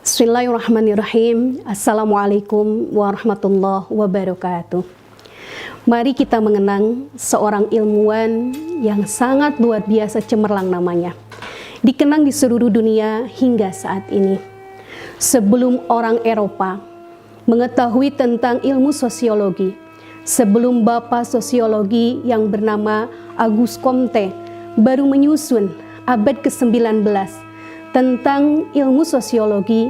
Bismillahirrahmanirrahim. Assalamualaikum warahmatullahi wabarakatuh. Mari kita mengenang seorang ilmuwan yang sangat luar biasa cemerlang namanya. Dikenang di seluruh dunia hingga saat ini. Sebelum orang Eropa mengetahui tentang ilmu sosiologi, sebelum bapak sosiologi yang bernama Auguste Comte baru menyusun abad ke-19 tentang ilmu sosiologi,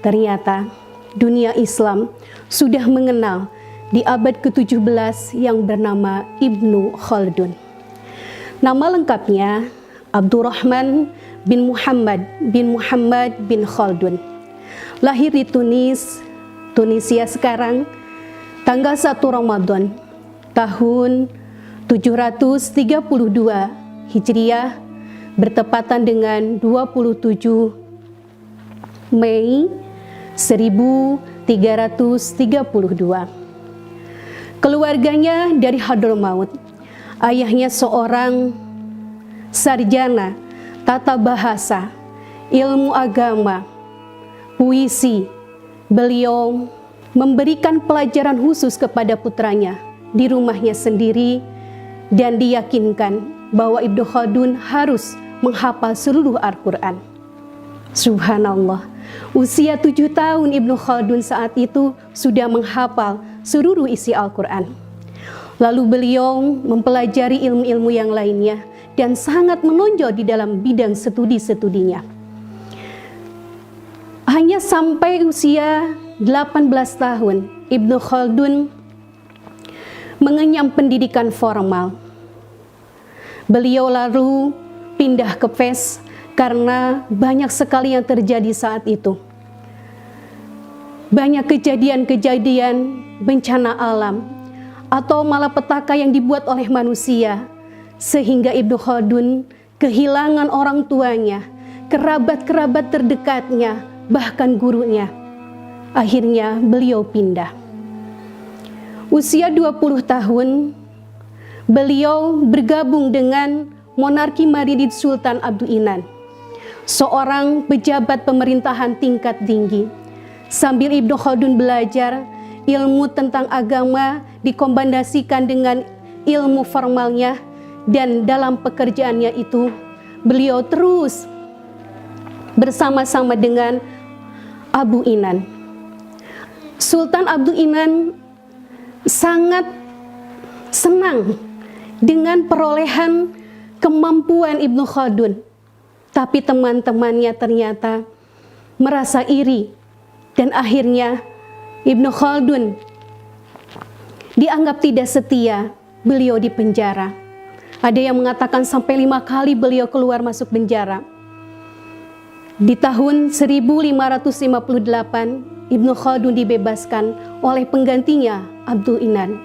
ternyata dunia Islam sudah mengenal di abad ke-17 yang bernama Ibnu Khaldun. Nama lengkapnya Abdurrahman bin Muhammad bin Khaldun. Lahir di Tunisia sekarang, tanggal 1 Ramadan tahun 732 Hijriah, bertepatan dengan 27 Mei 1332. Keluarganya dari Hadramaut. Ayahnya seorang sarjana tata bahasa, ilmu agama, puisi. Beliau memberikan pelajaran khusus kepada putranya di rumahnya sendiri dan diyakinkan bahwa Ibnu Khaldun harus menghafal seluruh Al-Quran. Subhanallah, usia 7 tahun Ibnu Khaldun saat itu sudah menghafal seluruh isi Al-Quran. Lalu beliau mempelajari ilmu-ilmu yang lainnya dan sangat menonjol di dalam bidang studi-studinya. Hanya sampai usia 18 tahun, Ibnu Khaldun mengenyam pendidikan formal. Beliau lalu pindah ke Fes karena banyak sekali yang terjadi saat itu. Banyak kejadian-kejadian bencana alam atau malapetaka yang dibuat oleh manusia, sehingga Ibnu Khaldun kehilangan orang tuanya, kerabat-kerabat terdekatnya, bahkan gurunya. Akhirnya beliau pindah. Usia 20 tahun, beliau bergabung dengan monarki Marinid Sultan Abdul Inan, seorang pejabat pemerintahan tingkat tinggi. Sambil Ibnu Khaldun belajar ilmu tentang agama dikombinasikan dengan ilmu formalnya, dan dalam pekerjaannya itu beliau terus bersama-sama dengan Abu Inan. Sultan Abdul Inan sangat senang dengan perolehan kemampuan Ibnu Khaldun, tapi teman-temannya ternyata merasa iri, dan akhirnya Ibnu Khaldun dianggap tidak setia. Beliau dipenjara. Ada yang mengatakan sampai 5 kali beliau keluar masuk penjara. Di tahun 1558 Ibnu Khaldun dibebaskan oleh penggantinya Abdul Inan.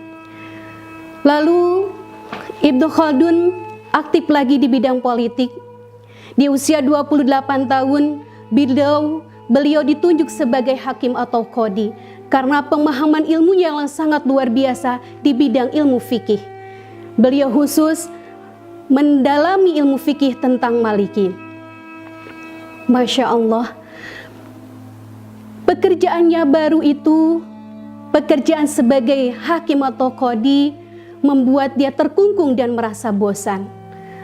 Lalu Ibnu Khaldun aktif lagi di bidang politik. Di usia 28 tahun, beliau ditunjuk sebagai hakim atau qadhi karena pemahaman ilmunya yang sangat luar biasa di bidang ilmu fikih. Beliau khusus mendalami ilmu fikih tentang Maliki. Masya Allah, pekerjaannya baru itu, pekerjaan sebagai hakim atau qadhi, membuat dia terkungkung dan merasa bosan.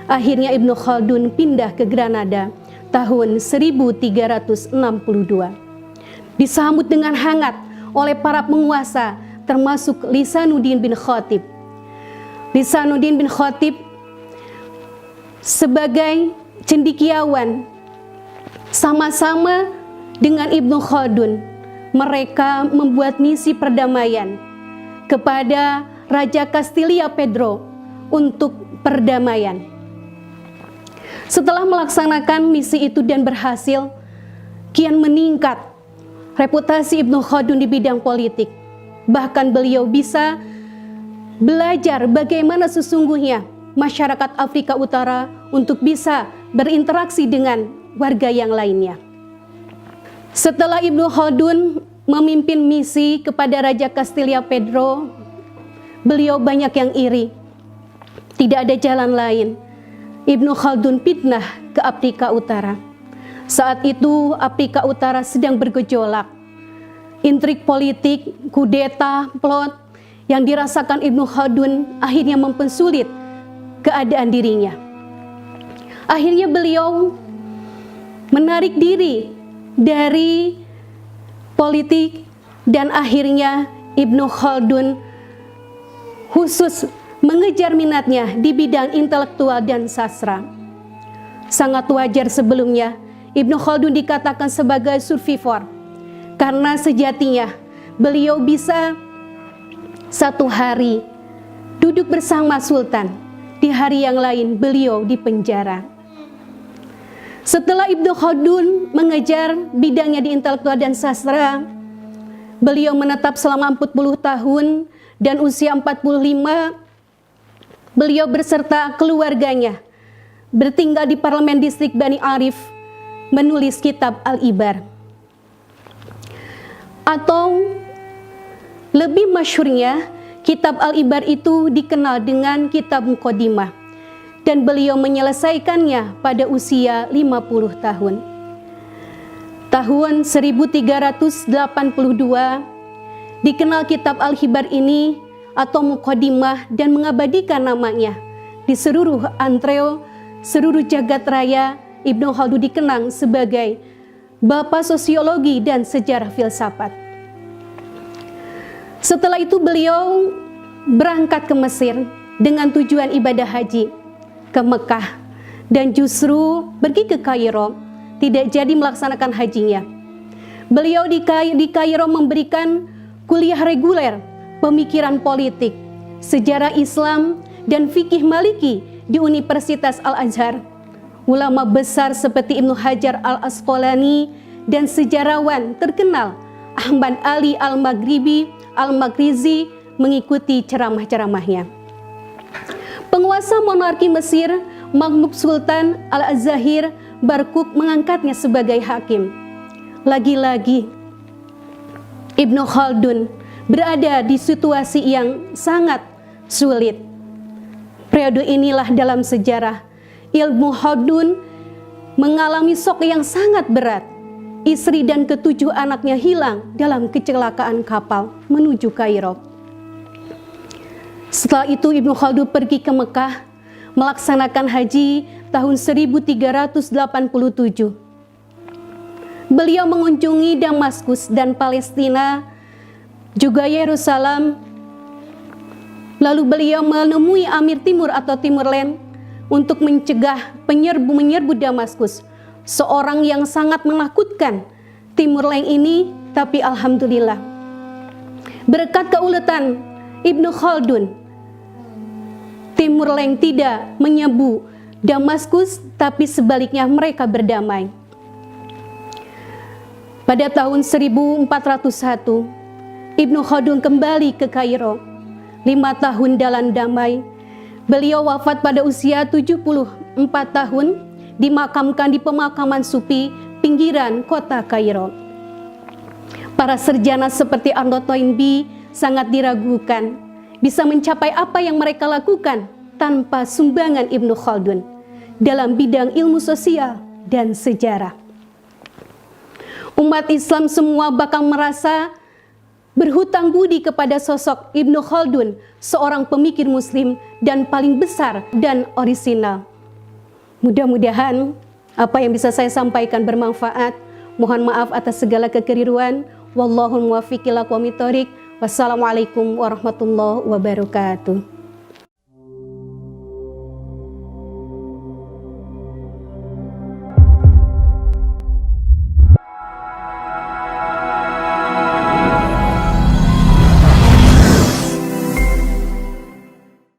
Akhirnya Ibnu Khaldun pindah ke Granada tahun 1362. Disambut dengan hangat oleh para penguasa, termasuk Lisanuddin bin Khatib. Lisanuddin bin Khatib sebagai cendekiawan sama-sama dengan Ibnu Khaldun. Mereka membuat misi perdamaian kepada Raja Kastilia Pedro untuk perdamaian. Setelah melaksanakan misi itu dan berhasil, kian meningkat reputasi Ibnu Khaldun di bidang politik. Bahkan beliau bisa belajar bagaimana sesungguhnya masyarakat Afrika Utara untuk bisa berinteraksi dengan warga yang lainnya. Setelah Ibnu Khaldun memimpin misi kepada Raja Kastilia Pedro, beliau banyak yang iri. Tidak ada jalan lain. Ibnu Khaldun pindah ke Afrika Utara. Saat itu Afrika Utara sedang bergejolak. Intrik politik, kudeta, plot yang dirasakan Ibnu Khaldun akhirnya mempersulit keadaan dirinya. Akhirnya beliau menarik diri dari politik dan akhirnya Ibnu Khaldun khusus mengejar minatnya di bidang intelektual dan sastra. Sangat wajar sebelumnya Ibnu Khaldun dikatakan sebagai survivor karena sejatinya beliau bisa satu hari duduk bersama sultan, di hari yang lain beliau di penjara. Setelah Ibnu Khaldun mengejar bidangnya di intelektual dan sastra, beliau menetap selama 40 tahun dan usia 45 beliau beserta keluarganya bertinggal di parlemen distrik Bani Arif menulis kitab Al-Ibar. Atau lebih masyhurnya kitab Al-Ibar itu dikenal dengan kitab Muqaddimah dan beliau menyelesaikannya pada usia 50 tahun. Tahun 1382 dikenal kitab Al-Ibar ini atau Muqaddimah dan mengabadikan namanya di seluruh antreal, seluruh jagat raya. Ibnu Khaldun dikenang sebagai bapak sosiologi dan sejarah filsafat. Setelah itu beliau berangkat ke Mesir dengan tujuan ibadah haji ke Mekah dan justru pergi ke Kairo, tidak jadi melaksanakan hajinya. Beliau di Kairo memberikan kuliah reguler pemikiran politik, sejarah Islam, dan fikih Maliki di Universitas Al-Azhar. Ulama besar seperti Ibnu Hajar Al-Asqalani dan sejarawan terkenal Ahmad Ali Al-Maghrizi mengikuti ceramah-ceramahnya. Penguasa monarki Mesir, Mahmud Sultan Al-Zahir Barkuk mengangkatnya sebagai hakim. Lagi-lagi Ibnu Khaldun berada di situasi yang sangat sulit. Periode inilah dalam sejarah Ibnu Khaldun mengalami shock yang sangat berat. Istri dan ke-7 anaknya hilang dalam kecelakaan kapal menuju Kairo. Setelah itu Ibnu Khaldun pergi ke Mekah melaksanakan haji tahun 1387. Beliau mengunjungi Damaskus dan Palestina, juga Yerusalem. Lalu beliau menemui Amir Timur atau Timurlen untuk mencegah penyerbu Damaskus, seorang yang sangat menakutkan Timurlen ini. Tapi alhamdulillah berkat keuletan Ibnu Khaldun, Timurlen tidak menyerbu Damaskus, tapi sebaliknya mereka berdamai. Pada tahun 1401 Ibnu Khaldun kembali ke Kairo. 5 tahun dalam damai. Beliau wafat pada usia 74 tahun, dimakamkan di pemakaman Sufi pinggiran kota Kairo. Para sarjana seperti Arnold Toynbee sangat diragukan bisa mencapai apa yang mereka lakukan tanpa sumbangan Ibnu Khaldun dalam bidang ilmu sosial dan sejarah. Umat Islam semua bakal merasa berhutang budi kepada sosok Ibnu Khaldun, seorang pemikir muslim dan paling besar dan orisinal. Mudah-mudahan apa yang bisa saya sampaikan bermanfaat. Mohon maaf atas segala kekeliruan. Wallahul muwaffiq ila aqwamit thoriq. Wassalamualaikum warahmatullahi wabarakatuh.